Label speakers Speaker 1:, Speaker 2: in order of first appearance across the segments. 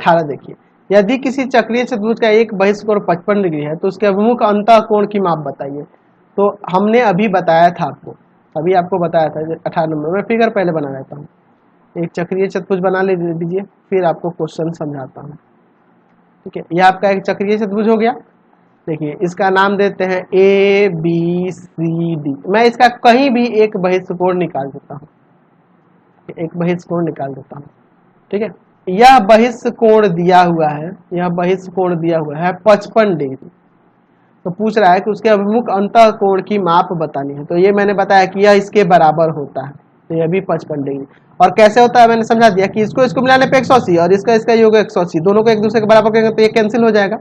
Speaker 1: 18 देखिए, यदि किसी चक्रीय चतुर्भुज का एक बहिष्कोण 55 डिग्री है तो उसके अभिमुख अंतः कोण की माप बताइए। तो हमने अभी बताया था आपको, अभी आपको बताया था 18 नंबर में। फिगर पहले बना देता हूँ, एक चक्रीय चतुर्भुज बना ले दीजिए, फिर आपको क्वेश्चन समझाता हूँ। ठीक है, यह आपका एक चक्रीय चतुर्भुज हो गया। देखिए इसका नाम देते हैं ए बी सी डी। मैं इसका कहीं भी एक बहिष्कोण निकाल देता हूँ, एक बहिष्कोण निकाल देता हूँ। ठीक है, यह बहिष्कोण दिया हुआ है, यह बहिष्कोण दिया हुआ है 55 डिग्री। तो पूछ रहा है कि उसके अभिमुख अंतः कोण की माप बतानी है। तो ये मैंने बताया कि यह इसके बराबर होता है, तो यह भी 55 डिग्री। और कैसे होता है मैंने समझा दिया कि इसको मिलाने पे 180 और इसका योग 180, दोनों को एक दूसरे के बराबर करेंगे तो ये कैंसिल हो जाएगा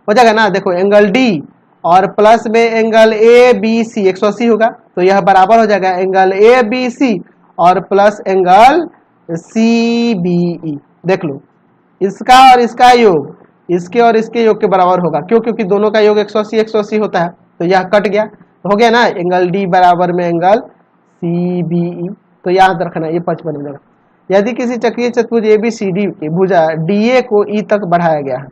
Speaker 1: ना। देखो एंगल डी और प्लस में एंगल ए बी सी 180 होगा, तो यह बराबर हो जाएगा एंगल ए बी सी और plus angle C B E. देख लो, इसका और इसका योग इसके और इसके योग के बराबर होगा। क्यों? क्योंकि दोनों का योग 180 होता है, तो यह कट गया, तो हो गया ना एंगल डी बराबर में एंगल सी बी ई। तो याद रखना ये 55 मिलेगा। यदि किसी चक्रीय चतुर्भुज ए बी सी डी की भुजा डी ए को ई तक बढ़ाया गया है,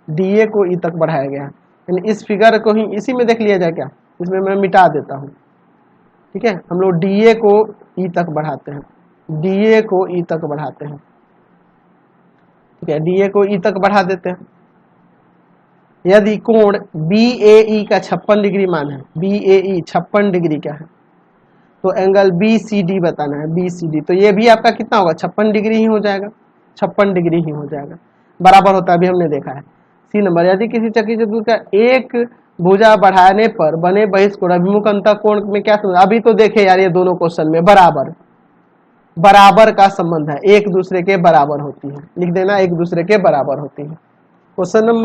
Speaker 1: डी ए को ई तक बढ़ाया गया है, यानी इस फिगर को ही इसी में देख लिया जाए क्या, इसमें मैं मिटा देता हूँ। ठीक है, हम लोग डी ए को ई तक बढ़ाते हैं, डी ए को ई तक बढ़ाते हैं। ठीक है, डी ए को ई तक बढ़ा देते हैं। यदि कोण बी ए ई का 56 डिग्री मान है, बी ए ई 56 डिग्री का है, तो एंगल बी सी डी बताना है, बी सी डी। तो ये भी आपका कितना होगा, 56 डिग्री ही हो जाएगा, 56 डिग्री ही हो जाएगा, बराबर होता है, अभी हमने देखा है। सी नंबर, यदि किसी चक्रीय चतुर्भुज का एक भुजा बढ़ाने पर बने बहिष्कोण अभिमुख अंतः कोण में क्या संबंध? अभी तो देखे यार, ये दोनों क्वेश्चन में बराबर का संबंध है, एक दूसरे के बराबर होती है। लिख देना, एक दूसरे के बराबर होती है। Question number